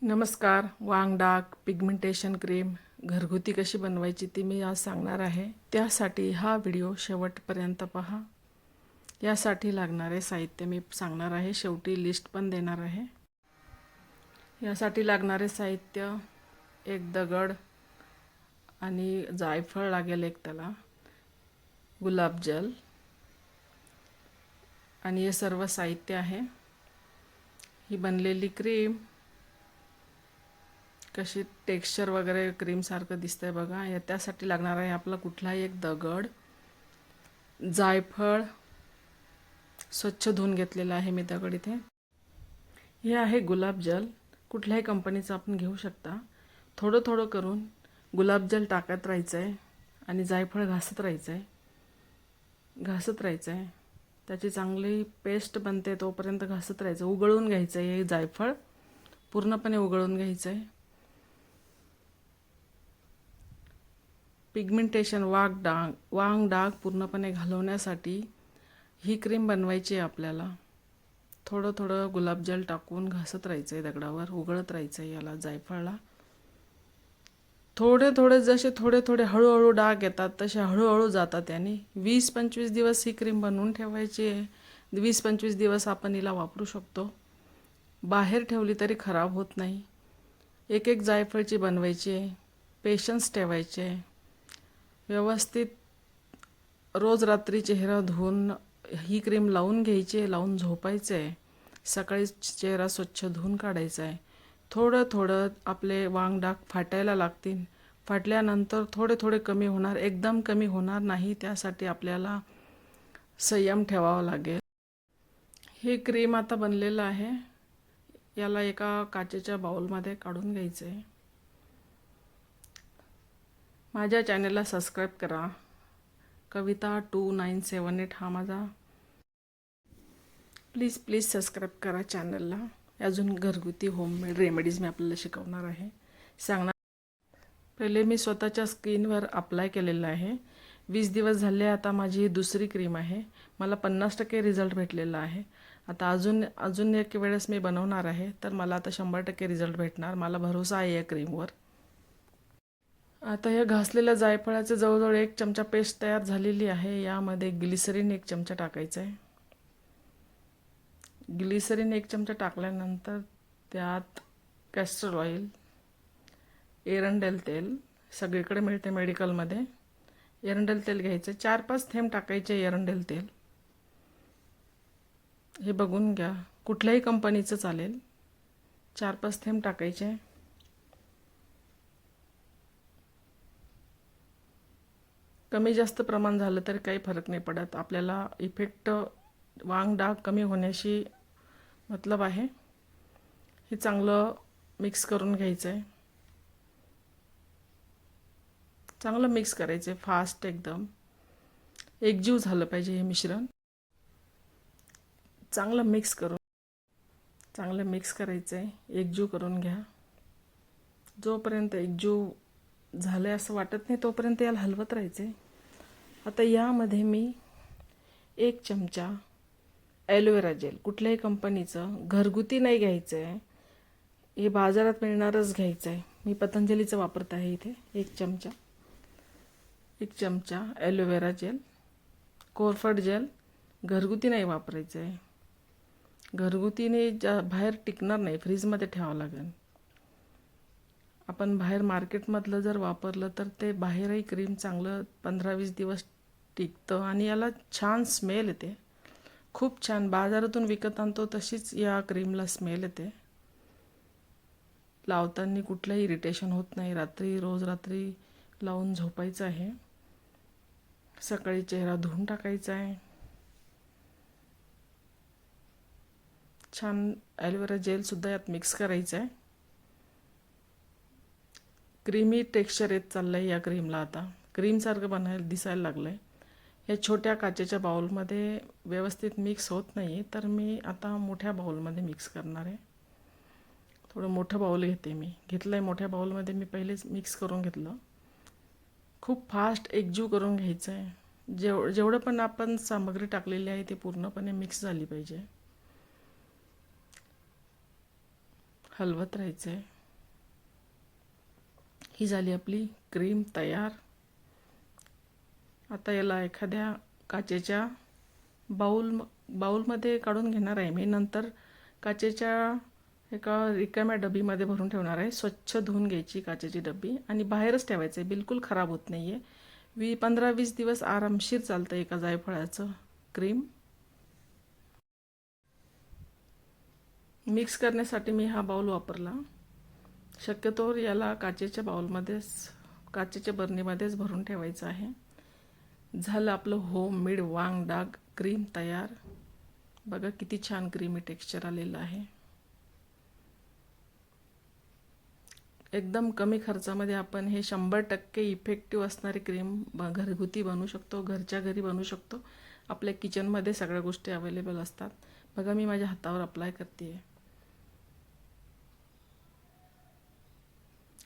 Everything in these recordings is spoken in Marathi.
नमस्कार. वांग डाग पिगमेंटेशन क्रीम घरगुती कशी बनवायची ती मी आज सांगणार आहे. त्यासाठी हा व्हिडिओ शेवटपर्यंत पहा. यासाठी लागणारे साहित्य मी सांगणार आहे, शेवटी लिस्ट पण देणार आहे. यासाठी लागणारे साहित्य एक दगड आणि जायफळ लागेल, एक त्याला गुलाबजल आणि हे सर्व साहित्य आहे. ही बनलेली क्रीम कशी टेक्स्चर वगैरे क्रीम सारखं दिसतंय बघा. त्यासाठी लागणार आहे आपला कुठलाही एक दगड, जायफळ स्वच्छ धुवून घेतलेला आहे मी दगड इथे. हे आहे गुलाबजल, कुठल्याही कंपनीचं आपण घेऊ शकता. थोडं थोडं करून गुलाबजल टाकत राहायचं आहे आणि जायफळ घासत राहायचं आहे. त्याची चांगली पेस्ट बनते तोपर्यंत घासत राहायचं. उगळून घ्यायचं आहे हे जायफळ, पूर्णपणे उगळून घ्यायचं आहे. पिगमेंटेशन वांग डाग पूर्णपणे घालवण्यासाठी ही क्रीम बनवायची आहे आपल्याला. थोडं थोडं गुलाबजल टाकून घासत राहायचं आहे दगडावर, उगळत राहायचं आहे याला जायफळला. थोडे थोडे जसे थोडे थोडे हळूहळू डाग येतात तसे हळूहळू जातात. त्याने 20-25 दिवस ही क्रीम बनवून ठेवायची आहे. 20-25 दिवस आपण हिला वापरू शकतो. बाहेर ठेवली तरी खराब होत नाही. एक एक जायफळची बनवायची आहे. पेशन्स ठेवायचे आहे. व्यवस्थित रोज रात्री चेहरा धुवून ही क्रीम लावून घ्यायची, लावून झोपायचं आहे. सकाळी चेहरा स्वच्छ धुवून काढायचा आहे. थोडं थोडं आपले वांग डाग फाटायला लागतील. फाटल्यानंतर थोडे थोडे कमी होणार, एकदम कमी होणार नाही. त्यासाठी आपल्याला संयम ठेवावा लागेल. ही क्रीम आता बनलेलं आहे. याला एका काचेच्या बाउलमध्ये काढून घ्यायचं आहे. माझ्या चॅनलला सबस्क्राईब करा. कविता 2978 हा माझा. प्लीज सबस्क्राईब करा चॅनलला. अजून घरगुती होममेड रेमेडीज मी आपल्याला शिकवणार आहे, सांगणार. पहिले मी स्वतःच्या स्किनवर अप्लाय केलेलं आहे. 20 दिवस झाले. आता माझी ही दुसरी क्रीम आहे. मला 50% रिझल्ट भेटलेला आहे. आता अजून एक वेळेस मी बनवणार आहे, तर मला आता 100% रिझल्ट भेटणार. मला भरोसा आहे या क्रीमवर. आता या घासलेल्या जायफळाचे जवळजवळ 1 चमचा पेस्ट तयार झालेली आहे. यामध्ये ग्लिसरीन 1 चमचा टाकायचं आहे. ग्लिसरीन 1 चमचा टाकल्यानंतर त्यात कॅस्टर ऑइल, एरंडेल तेल, सगळीकडे मिळते मेडिकलमध्ये. एरंडेल तेल घ्यायचं, 4-5 थेंब टाकायचे एरंडेल तेल. हे बघून घ्या, कुठल्याही कंपनीचं चालेल. 4-5 थेंब टाकायचे. कमी जास्त प्रमाण झालं तरी काही फरक नाही पडत. आपल्याला इफेक्ट वांग डाग कमी होण्याशी मतलब आहे. हे चांगलं मिक्स करून घ्यायचं आहे. चांगलं मिक्स करायचं आहे, फास्ट एकदम एकजीव झालं पाहिजे हे मिश्रण. चांगलं मिक्स करायचं आहे. एकजीव करून घ्या. जोपर्यंत एकजीव झालं असं वाटत नाही तोपर्यंत याला हलवत राहायचं आहे. आता यामध्ये मी 1 चमचा ॲलोवेरा जेल, कुठल्याही कंपनीचं, घरगुती नाही घ्यायचं आहे. हे बाजारात मिळणारच घ्यायचं आहे. मी पतंजलीचं वापरत आहे इथे. 1 चमचा ॲलोवेरा जेल. कोरफड जेल घरगुती नाही वापरायचं आहे. घरगुतीने बाहेर टिकणार नाही, फ्रीजमध्ये ठेवावं लागेल. आपण बाहेर मार्केटमधलं जर वापरलं तर ते बाहेरही क्रीम चांगलं 15-20 दिवस टिकतं आणि याला छान स्मेल येते. खूप छान. बाजारातून विकत आणतो तशीच या क्रीमला स्मेल येते. लावताना कुठलंही इरिटेशन होत नाही. रोज रात्री लावून झोपायचं आहे. सकाळी चेहरा धुवून टाकायचा आहे. छान ॲलोवेरा जेलसुद्धा यात मिक्स करायचं आहे. क्रीमी टेक्स्चर येत चाललं आहे या क्रीमला. आता क्रीमसारखं दिसायला लागलं आहे. या छोट्या काचेच्या बाउलमध्ये व्यवस्थित मिक्स होत नाही, तर मी आता मोठ्या बाउलमध्ये मिक्स करणार आहे. थोडं मोठं बाउल घेतलं आहे. मोठ्या बाउलमध्ये मी पहिलेच मिक्स करून घेतलं. खूप फास्ट एकजीव करून घ्यायचं आहे. जेवढं पण आपण सामग्री टाकलेली आहे ते पूर्णपणे मिक्स झाली पाहिजे. हलवत राहायचं आहे. ही झाली आपली क्रीम तयार. आता याला एखाद्या काचेच्या बाऊलमध्ये काढून घेणार आहे मी. नंतर काचेच्या एका रिकाम्या डबीमध्ये भरून ठेवणार आहे. स्वच्छ धुवून घ्यायची काचेची डबी आणि बाहेरच ठेवायचं आहे, बिलकुल खराब होत नाही आहे. 15-20 दिवस आरामशीर चालतं एका जायफळाचं क्रीम. मिक्स करण्यासाठी मी हा बाऊल वापरला. शक्यतोवर याला काचेच्या बरणीमध्येच भरून ठेवायचं आहे. झालं आपलं होममेड वांग डाग क्रीम तयार. बघा किती छान क्रीमी टेक्स्चर आलेलं आहे. एकदम कमी खर्चामध्ये आपण हे 100% इफेक्टिव्ह असणारी क्रीम घरगुती बनवू शकतो, घरच्या घरी बनवू शकतो. आपल्या किचनमध्ये सगळ्या गोष्टी अवेलेबल असतात. बघा मी माझ्या हातावर अप्लाय करते आहे.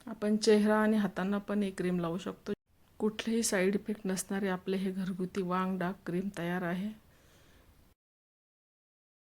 आपण चेहरा आणि हातांना पण ही क्रीम लावू शकतो. कुठलेही साईड इफेक्ट नसणारे आपले हे घरगुती वांग डाग क्रीम तयार आहे.